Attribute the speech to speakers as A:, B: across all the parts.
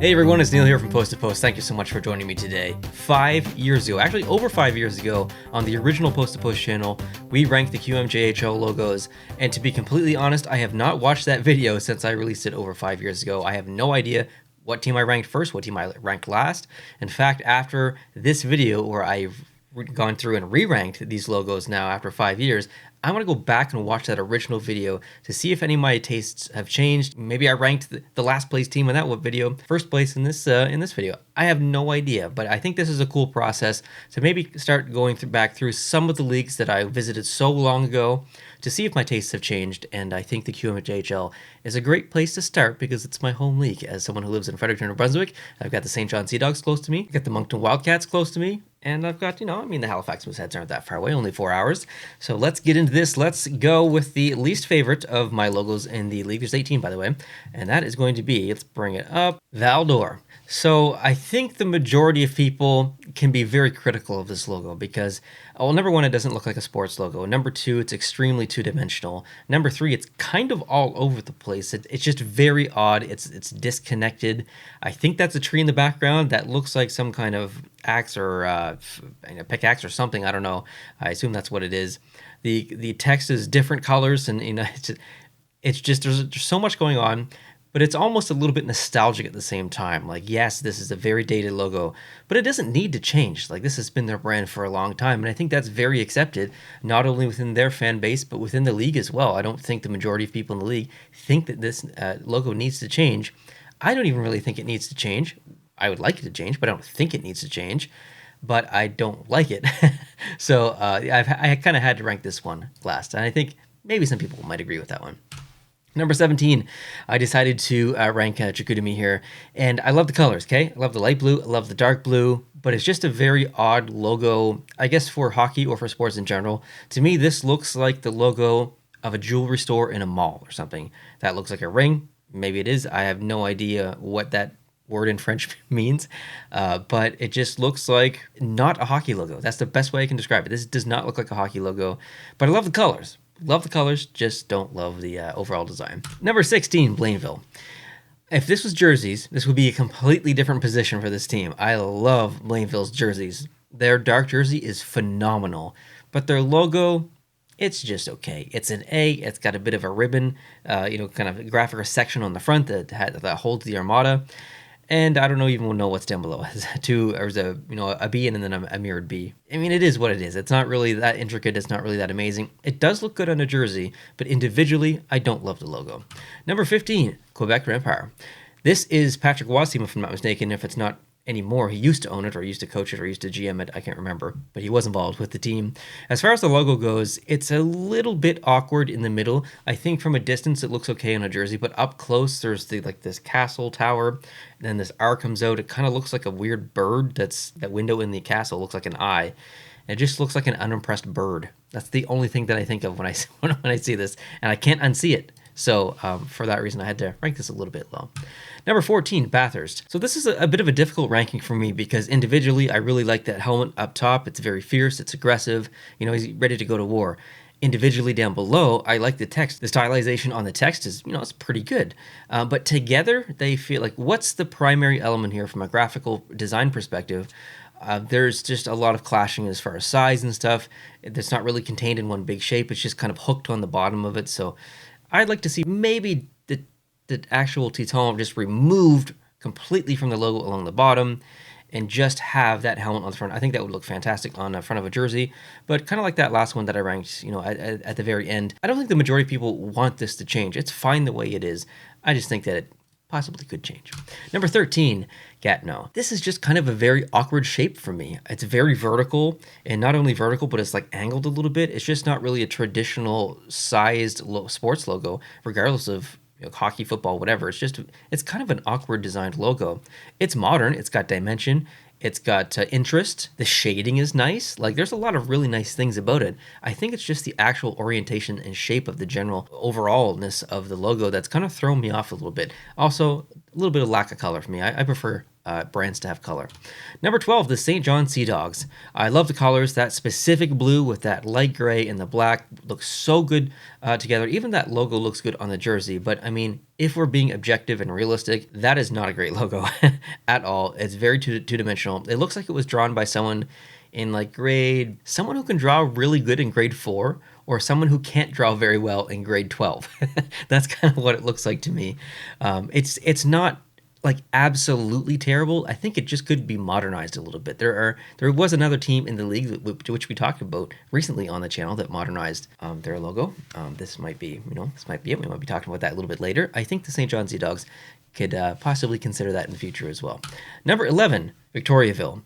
A: Hey everyone, it's Neil here from Post to Post. Thank you so much for joining me today. 5 years ago, actually over 5 years ago, on the original Post to Post channel, we ranked the QMJHL logos, and to be completely honest, I have not watched that video since I released it over 5 years ago. I have no idea what team I ranked first, what team I ranked last. In fact, after this video where I've gone through and re-ranked these logos now after 5 years, I want to go back and watch that original video to see if any of my tastes have changed. Maybe I ranked the last place team in that video first place in this video. I have no idea, but I think this is a cool process to maybe start going back through some of the leagues that I visited so long ago to see if my tastes have changed. And I think the QMJHL is a great place to start because it's my home league. As someone who lives in Fredericton or Brunswick, I've got the St. John Sea Dogs close to me, I've got the Moncton Wildcats close to me, and I've got, the Halifax Mooseheads aren't that far away, only 4 hours. So let's get into this. Let's go with the least favorite of my logos in the league. There's 18, by the way, and that is going to be, let's bring it up, Val-d'Or. So I think the majority of people can be very critical of this logo because, well, number one, it doesn't look like a sports logo. Number two, it's extremely two-dimensional. Number three, it's kind of all over the place. It's just very odd. It's disconnected. I think that's a tree in the background that looks like some kind of axe or a pickaxe or something. I don't know. I assume that's what it is. The text is different colors, and it's just there's so much going on. But it's almost a little bit nostalgic at the same time. Like, yes, this is a very dated logo, but it doesn't need to change. Like, this has been their brand for a long time, and I think that's very accepted, not only within their fan base, but within the league as well. I don't think the majority of people in the league think that this logo needs to change. I don't even really think it needs to change. I would like it to change, but I don't think it needs to change. But I don't like it. So I kind of had to rank this one last, and I think maybe some people might agree with that one. Number 17, I decided to rank Chicoutimi here, and I love the colors, okay? I love the light blue, I love the dark blue, but it's just a very odd logo, I guess for hockey or for sports in general. To me, this looks like the logo of a jewelry store in a mall or something. That looks like a ring, maybe it is, I have no idea what that word in French means, but it just looks like not a hockey logo. That's the best way I can describe it. This does not look like a hockey logo, but I love the colors. Love the colors, just don't love the overall design. Number 16, Blainville. If this was jerseys, this would be a completely different position for this team. I love Blainville's jerseys. Their dark jersey is phenomenal, but their logo, it's just okay. It's an A. It's got a bit of a ribbon, kind of graphic section on the front that holds the Armada. And I don't even know what's down below. There's a B and then a mirrored B. I mean, it is what it is. It's not really that intricate. It's not really that amazing. It does look good on a jersey, but individually, I don't love the logo. Number 15, Quebec Empire. This is Patrick Watt's team, if I'm not mistaken. If it's not anymore, he used to own it or used to coach it or used to GM it. I can't remember, but he was involved with the team. As far as the logo goes, it's a little bit awkward in the middle. I think from a distance it looks okay on a jersey, but up close there's this castle tower, and then this R comes out. It kind of looks like a weird bird. That window in the castle looks like an eye. It just looks like an unimpressed bird. That's the only thing that I think of when I see this, and I can't unsee it. So for that reason, I had to rank this a little bit low. Number 14, Bathurst. So this is a bit of a difficult ranking for me because individually, I really like that helmet up top. It's very fierce. It's aggressive. He's ready to go to war. Individually down below, I like the text. The stylization on the text is, it's pretty good. But together, they feel like, what's the primary element here from a graphical design perspective? There's just a lot of clashing as far as size and stuff. It's not really contained in one big shape. It's just kind of hooked on the bottom of it. So I'd like to see maybe the actual Titan just removed completely from the logo along the bottom and just have that helmet on the front. I think that would look fantastic on the front of a jersey, but kind of like that last one that I ranked, at the very end. I don't think the majority of people want this to change. It's fine the way it is. I just think that it possibly could change. Number 13, Gatineau. This is just kind of a very awkward shape for me. It's very vertical, and not only vertical, but it's like angled a little bit. It's just not really a traditional sized sports logo, regardless of hockey, football, whatever. It's kind of an awkward designed logo. It's modern. It's got dimension. It's got interest. The shading is nice. Like, there's a lot of really nice things about it. I think it's just the actual orientation and shape of the general overallness of the logo that's kind of thrown me off a little bit. Also, a little bit of lack of color for me. I prefer brands to have color. Number 12, the St. John Sea Dogs. I love the colors. That specific blue with that light gray and the black looks so good together. Even that logo looks good on the jersey. But I mean, if we're being objective and realistic, that is not a great logo at all. It's very two-dimensional. It looks like it was drawn by someone in like someone who can draw really good in grade 4, or someone who can't draw very well in grade 12. That's kind of what it looks like to me. It's not like absolutely terrible. I think it just could be modernized a little bit. There was another team in the league which we talked about recently on the channel that modernized their logo. This might be it. We might be talking about that a little bit later. I think the St. John Sea Dogs could possibly consider that in the future as well. Number 11, Victoriaville.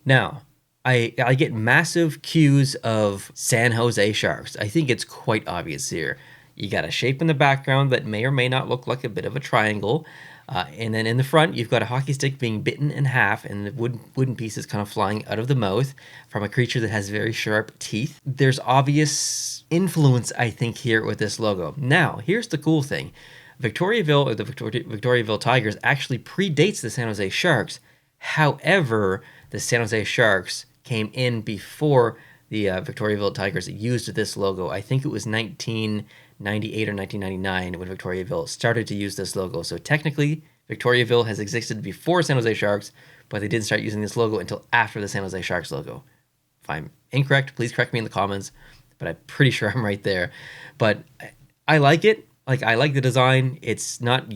A: Now, I get massive cues of San Jose Sharks. I think it's quite obvious here. You got a shape in the background that may or may not look like a bit of a triangle. And then in the front, you've got a hockey stick being bitten in half and the wooden pieces kind of flying out of the mouth from a creature that has very sharp teeth. There's obvious influence, I think, here with this logo. Now, here's the cool thing. Victoriaville, or the Victoriaville Tigers, actually predates the San Jose Sharks. However, the San Jose Sharks came in before the Victoriaville Tigers used this logo. I think it was 1998 or 1999 when Victoriaville started to use this logo. So technically, Victoriaville has existed before San Jose Sharks, but they didn't start using this logo until after the San Jose Sharks logo. If I'm incorrect, please correct me in the comments, but I'm pretty sure I'm right there. But I like it. Like, I like the design. It's not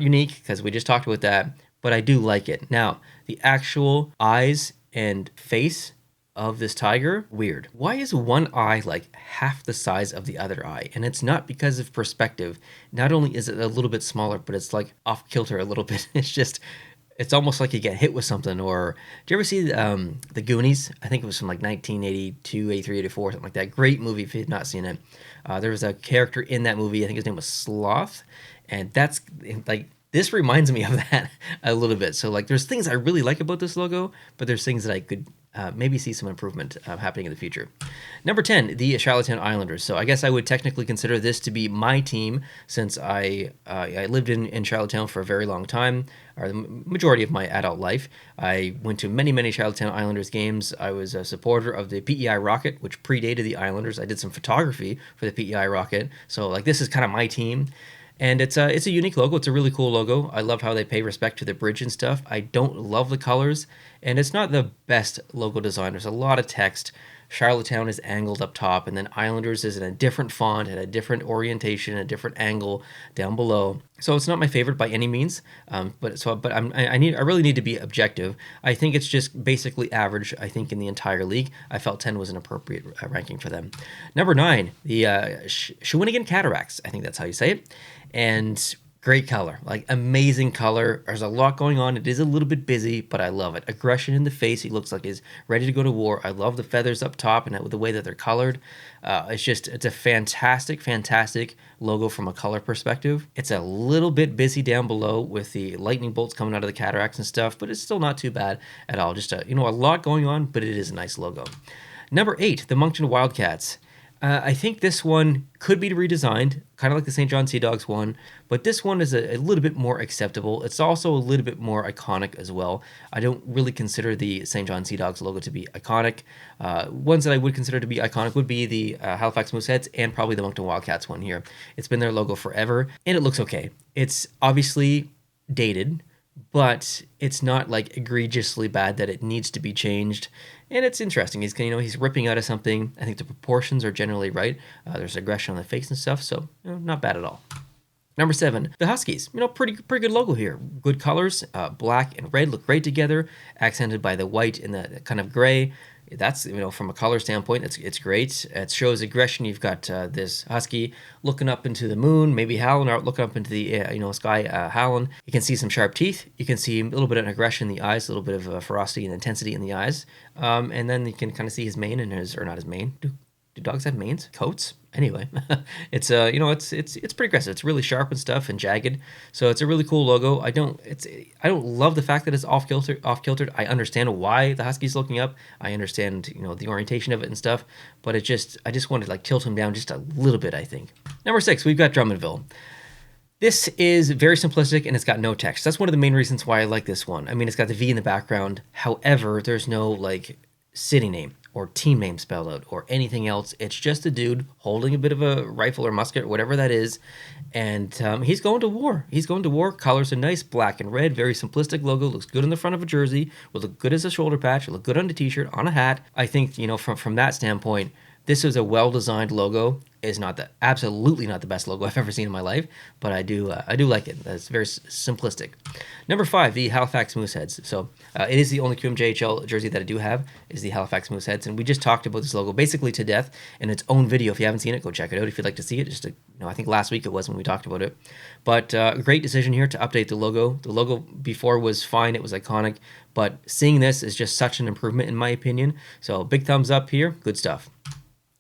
A: unique because we just talked about that, but I do like it. Now, the actual eyes and face of this tiger, weird. Why is one eye like half the size of the other eye? And it's not because of perspective. Not only is it a little bit smaller, but it's like off kilter a little bit. It's almost like you get hit with something. Or do you ever see the Goonies? I think it was from like 1982, 83, 84, something like that. Great movie if you've not seen it. There was a character in that movie, I think his name was Sloth. And that's like, this reminds me of that a little bit. So like, there's things I really like about this logo, but there's things that I could maybe see some improvement happening in the future. Number 10, the Charlottetown Islanders. So I guess I would technically consider this to be my team, since I lived in Charlottetown for a very long time, or the majority of my adult life. I went to many Charlottetown Islanders games. I was a supporter of the PEI Rocket, which predated the Islanders. I did some photography for the PEI Rocket. So like, this is kind of my team. And it's a unique logo. It's a really cool logo. I love how they pay respect to the bridge and stuff. I don't love the colors, and it's not the best logo design. There's a lot of text. Charlottetown is angled up top, and then Islanders is in a different font and a different orientation, a different angle down below. So it's not my favorite by any means, but I really need to be objective. I think it's just basically average. I think in the entire league, I felt 10 was an appropriate ranking for them. Number 9, the Shawinigan Cataracts. I think that's how you say it. And great color, like amazing color. There's a lot going on. It is a little bit busy, but I love it. Aggression in the face. He looks like he's ready to go to war. I love the feathers up top and the way that they're colored. It's a fantastic logo from a color perspective. It's a little bit busy down below with the lightning bolts coming out of the cataracts and stuff, but it's still not too bad at all. Just a lot going on, but it is a nice logo. Number 8, the Moncton Wildcats. I think this one could be redesigned, kind of like the St. John Sea Dogs one, but this one is a little bit more acceptable. It's also a little bit more iconic as well. I don't really consider the St. John Sea Dogs logo to be iconic. Ones that I would consider to be iconic would be the Halifax Mooseheads and probably the Moncton Wildcats one here. It's been their logo forever, and it looks okay. It's obviously dated, but it's not like egregiously bad that it needs to be changed. And it's interesting. He's ripping out of something. I think the proportions are generally right. There's aggression on the face and stuff, so not bad at all. Number 7, the Huskies. Pretty good logo here. Good colors. Black and red look great together, accented by the white and the kind of gray. That's, from a color standpoint, it's great. It shows aggression. You've got this husky looking up into the moon, maybe howling, or looking up into the sky, howling. You can see some sharp teeth. You can see a little bit of aggression in the eyes, a little bit of ferocity and intensity in the eyes. And then you can kind of see his mane and not his mane. Do dogs have manes? Coats? Anyway, it's pretty aggressive. It's really sharp and stuff and jagged. So it's a really cool logo. I don't love the fact that it's off kiltered. I understand why the husky's looking up. I understand the orientation of it and stuff. But I just want to tilt him down just a little bit. I think. Number 6, we've got Drummondville. This is very simplistic and it's got no text. That's one of the main reasons why I like this one. I mean, it's got the V in the background. However, there's no like city name or team name spelled out or anything else. It's just a dude holding a bit of a rifle or musket or whatever that is. And he's going to war. He's going to war. Colors are nice, black and red, very simplistic logo. Looks good on the front of a jersey. Will look good as a shoulder patch. Will look good on the t-shirt, on a hat. I think, you know, from that standpoint, this is a well-designed logo. Is not the absolutely not the best logo I've ever seen in my life, but I do like it. It's very simplistic. Number 5, the Halifax Mooseheads. So it is the only QMJHL jersey that I do have is the Halifax Mooseheads, and we just talked about this logo basically to death in its own video. If you haven't seen it, go check it out. If you'd like to see it, just to, you know, I think last week it was when we talked about it. But great decision here to update the logo. The logo before was fine; it was iconic, but seeing this is just such an improvement in my opinion. So big thumbs up here. Good stuff.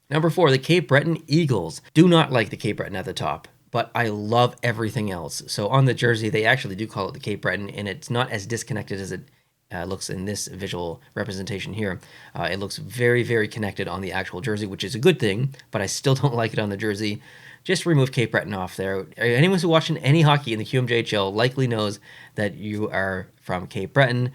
A: Number 4, the Cape Breton Eagles. Do not like the Cape Breton at the top, but I love everything else. So on the jersey, they actually do call it the Cape Breton, and it's not as disconnected as it looks in this visual representation here. It looks very, very connected on the actual jersey, which is a good thing, but I still don't like it on the jersey. Just remove Cape Breton off there. Anyone who's watching any hockey in the QMJHL likely knows that you are from Cape Breton.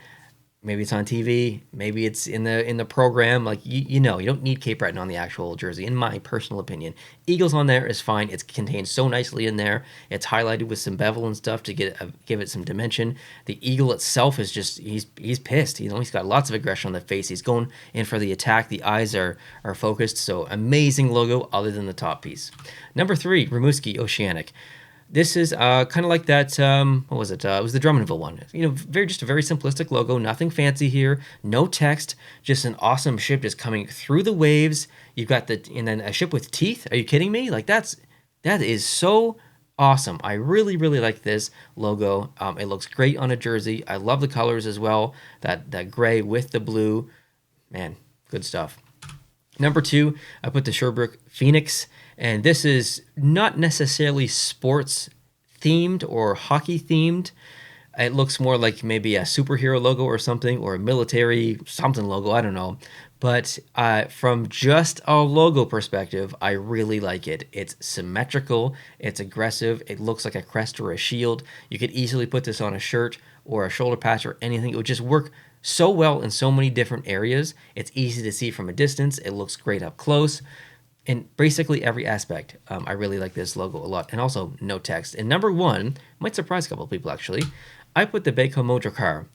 A: Maybe it's on TV, maybe it's in the program. Like you know, you don't need Cape Breton on the actual jersey, in my personal opinion. Eagles on there is fine. It's contained so nicely in there. It's highlighted with some bevel and stuff to give it some dimension. The eagle itself is just he's pissed. You know, he's got lots of aggression on the face. He's going in for the attack. The eyes are focused. So amazing logo, other than the top piece. Number 3, Rimouski Oceanic. This is kind of like that, what was it? It was the Drummondville one. You know, just a very simplistic logo, nothing fancy here, no text, just an awesome ship just coming through the waves. You've got and then a ship with teeth. Are you kidding me? Like that is so awesome. I really, really like this logo. It looks great on a jersey. I love the colors as well. That gray with the blue, man, good stuff. Number 2, I put the Sherbrooke Phoenix, and this is not necessarily sports themed or hockey themed. It looks more like maybe a superhero logo or something, or a military something logo, I don't know. But from just a logo perspective, I really like it. It's symmetrical, it's aggressive, it looks like a crest or a shield. You could easily put this on a shirt or a shoulder patch or anything. It would just work so well in so many different areas. It's easy to see from a distance. It looks great up close. In basically every aspect, I really like this logo a lot. And also, no text. And number 1, might surprise a couple of people actually, I put the Baco Mojo.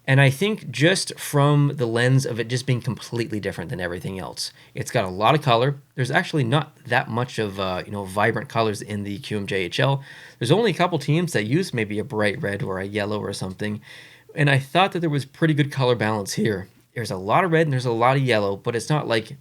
A: And I think just from the lens of it just being completely different than everything else. It's got a lot of color. There's actually not that much of vibrant colors in the QMJHL. There's only a couple teams that use maybe a bright red or a yellow or something. And I thought that there was pretty good color balance here. There's a lot of red and there's a lot of yellow, but it's not like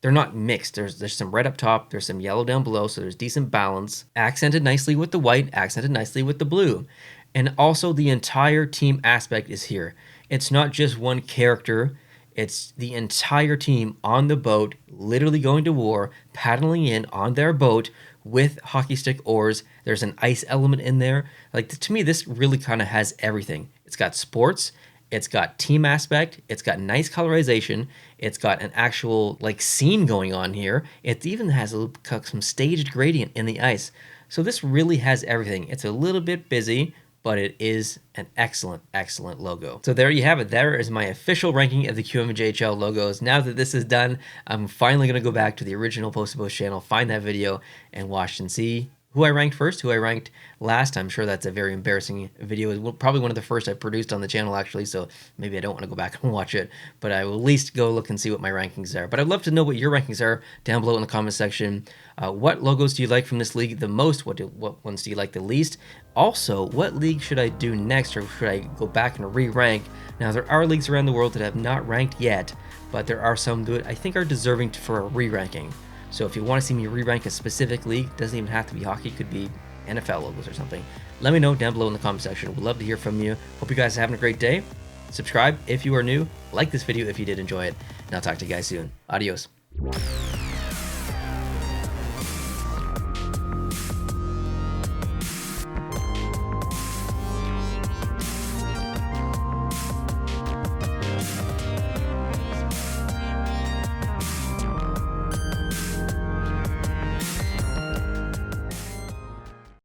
A: they're not mixed. There's some red up top, there's some yellow down below, so there's decent balance. Accented nicely with the white, accented nicely with the blue. And also the entire team aspect is here. It's not just one character, it's the entire team on the boat, literally going to war, paddling in on their boat with hockey stick oars. There's an ice element in there. Like, to me, this really kind of has everything. It's got sports, it's got team aspect, it's got nice colorization, it's got an actual like scene going on here. It even has some staged gradient in the ice. So this really has everything. It's a little bit busy, but it is an excellent, excellent logo. So there you have it. There is my official ranking of the QMJHL logos. Now that this is done, I'm finally going to go back to the original Post to Post channel, find that video, and watch and see who I ranked first, who I ranked last. I'm sure that's a very embarrassing video. It's probably one of the first I produced on the channel, actually, so maybe I don't want to go back and watch it, but I will at least go look and see what my rankings are. But I'd love to know what your rankings are down below in the comment section. What logos do you like from this league the most? What ones do you like the least? Also, what league should I do next, or should I go back and re-rank? Now, there are leagues around the world that have not ranked yet, but there are some that I think are deserving for a re-ranking. So if you want to see me re-rank a specific league, doesn't even have to be hockey, could be NFL logos or something, let me know down below in the comment section. We'd love to hear from you. Hope you guys are having a great day. Subscribe if you are new, like this video if you did enjoy it, and I'll talk to you guys soon. Adios.